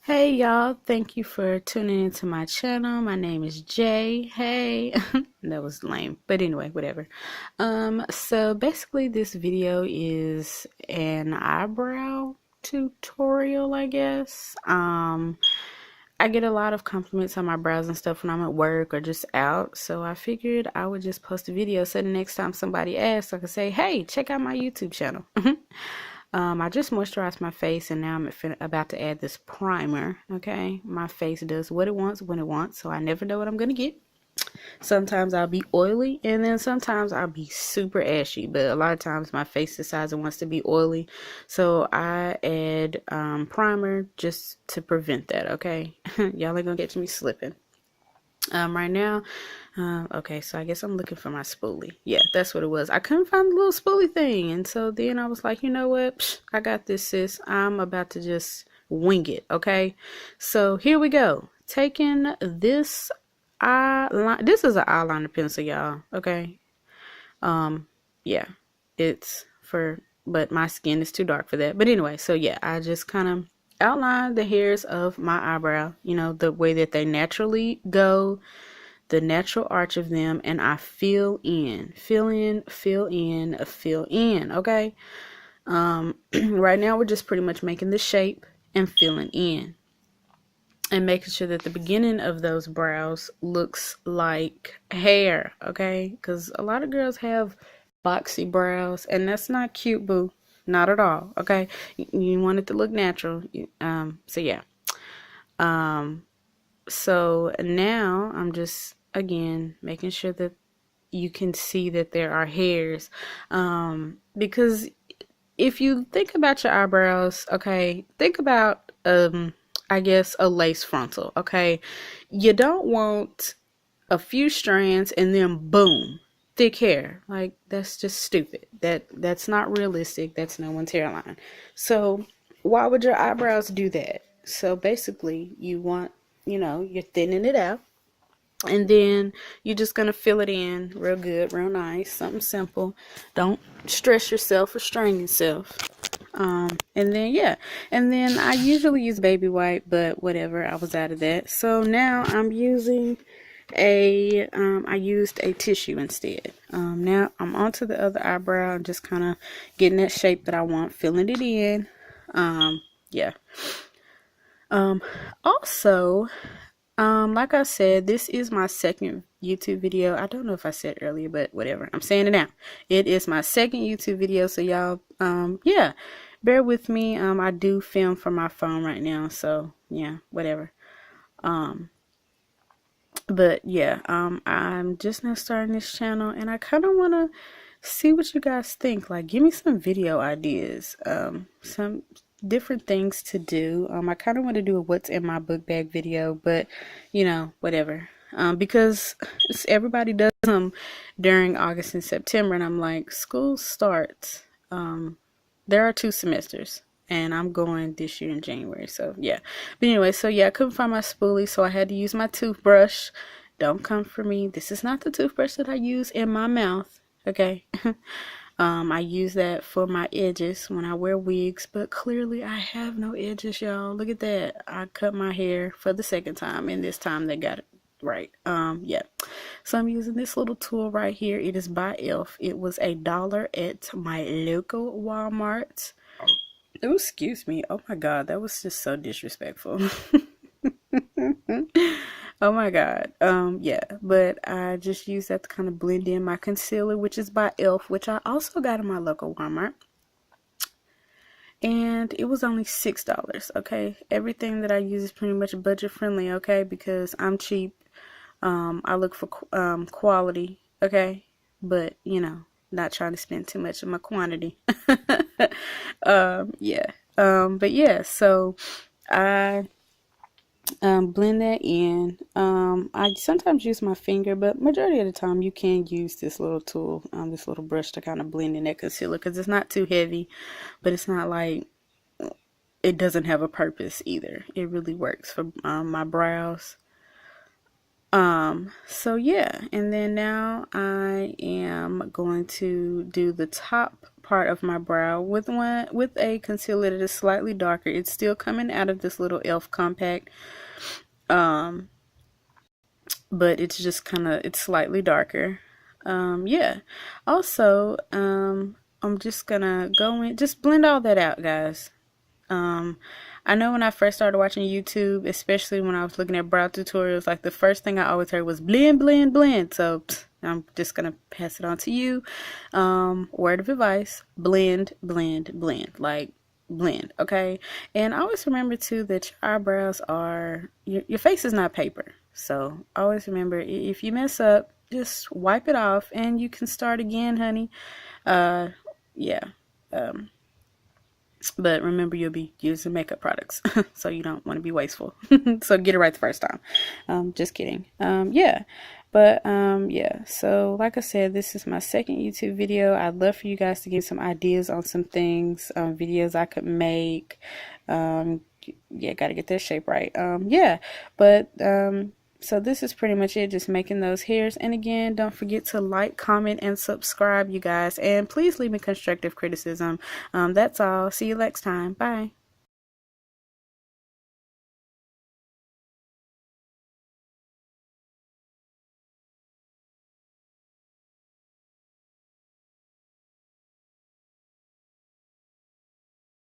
Hey y'all, thank you for tuning into my channel. My name is Jay. Hey. That was lame, but anyway, whatever. So basically this video is an eyebrow tutorial, I guess. I get a lot of compliments on my brows and stuff when I'm at work or just out, so I figured I would just post a video so the next time somebody asks I could say, hey, check out my YouTube channel. I just moisturized my face and now I'm about to add this primer. Okay, my face does what it wants when it wants, so I never know what I'm gonna get. Sometimes I'll be oily and then sometimes I'll be super ashy, but a lot of times my face decides it wants to be oily, so I add primer just to prevent that. Okay, y'all ain't gonna catch me slipping. Right now, okay, so I guess I'm looking for my spoolie. Yeah, that's what it was. I couldn't find the little spoolie thing, and so then I was like, you know what? Psh, I got this, sis. I'm about to just wing it. Okay, so here we go. Taking this eyeliner. This is an eyeliner pencil, y'all. Okay. Yeah, it's for, but my skin is too dark for that. But anyway, so yeah, I just kind of outline the hairs of my eyebrow, you know, the way that they naturally go, the natural arch of them, and I fill in, fill in, fill in, fill in. Okay. Right now we're just pretty much making the shape and filling in and making sure that the beginning of those brows looks like hair. Okay, because a lot of girls have boxy brows and that's not cute, boo. Not at all. Okay, you want it to look natural. So yeah. So now I'm just again making sure that you can see that there are hairs, because if you think about your eyebrows, okay, think about I guess a lace frontal. Okay, you don't want a few strands and then boom, thick hair. Like that's just stupid. That's not realistic. That's no one's hairline. So why would your eyebrows do that? So basically you want, you know, you're thinning it out and then you're just gonna fill it in real good, real nice, something simple. Don't stress yourself or strain yourself. And then yeah, and then I usually use baby white, but whatever, I was out of that. So now I'm using I used a tissue instead. Now I'm onto the other eyebrow and just kind of getting that shape that I want, filling it in. Yeah. Also, like I said, this is my second YouTube video. I don't know if I said earlier, but whatever. I'm saying it now. It is my second YouTube video, so y'all, yeah, bear with me. I do film from my phone right now, so yeah, whatever. But yeah, I'm just now starting this channel, and I kind of want to see what you guys think. Like, give me some video ideas, some different things to do. I kind of want to do a what's in my book bag video, but you know, whatever. Because everybody does them during August and September, and I'm like, school starts. There are 2 semesters, and I'm going this year in January, so yeah. But anyway, so yeah, I couldn't find my spoolie, so I had to use my toothbrush. Don't come for me. This is not the toothbrush that I use in my mouth, okay? I use that for my edges when I wear wigs, but clearly I have no edges, y'all. Look at that. I cut my hair for the second time, and this time they got it right. Yeah. So I'm using this little tool right here. It is by Elf. It was $1 at my local Walmart. Oh, excuse me. Oh my God, that was just so disrespectful. Oh my God. Yeah, but I just use that to kind of blend in my concealer, which is by Elf, which I also got in my local Walmart. And it was only $6. Okay, everything that I use is pretty much budget friendly. Okay, because I'm cheap. I look for quality. Okay, but you know, not trying to spend too much of my quantity. Yeah. But yeah, so I blend that in. I sometimes use my finger, but majority of the time you can use this little tool, this little brush to kind of blend in that concealer, because it's not too heavy, but it's not like it doesn't have a purpose either. It really works for my brows. So yeah, and then now I am going to do the top part of my brow with a concealer that is slightly darker. It's still coming out of this little e.l.f. compact, but it's just kind of, it's slightly darker. Yeah. Also, I'm just gonna go in, just blend all that out, guys. I know when I first started watching YouTube, especially when I was looking at brow tutorials, like the first thing I always heard was blend, blend, blend. So I'm just gonna pass it on to you. Word of advice: blend, blend, blend. Like blend, okay? And always remember too that your eyebrows are, your face is not paper. So always remember, if you mess up, just wipe it off and you can start again, honey. Yeah. But remember, you'll be using makeup products, so you don't want to be wasteful. So get it right the first time. Just kidding. Yeah. But yeah. So like I said, this is my second YouTube video. I'd love for you guys to give some ideas on some things, videos I could make. Yeah, gotta get that shape right. Yeah. But so this is pretty much it, just making those hairs. And again, don't forget to like, comment, and subscribe, you guys. And please leave me constructive criticism. That's all. See you next time. Bye.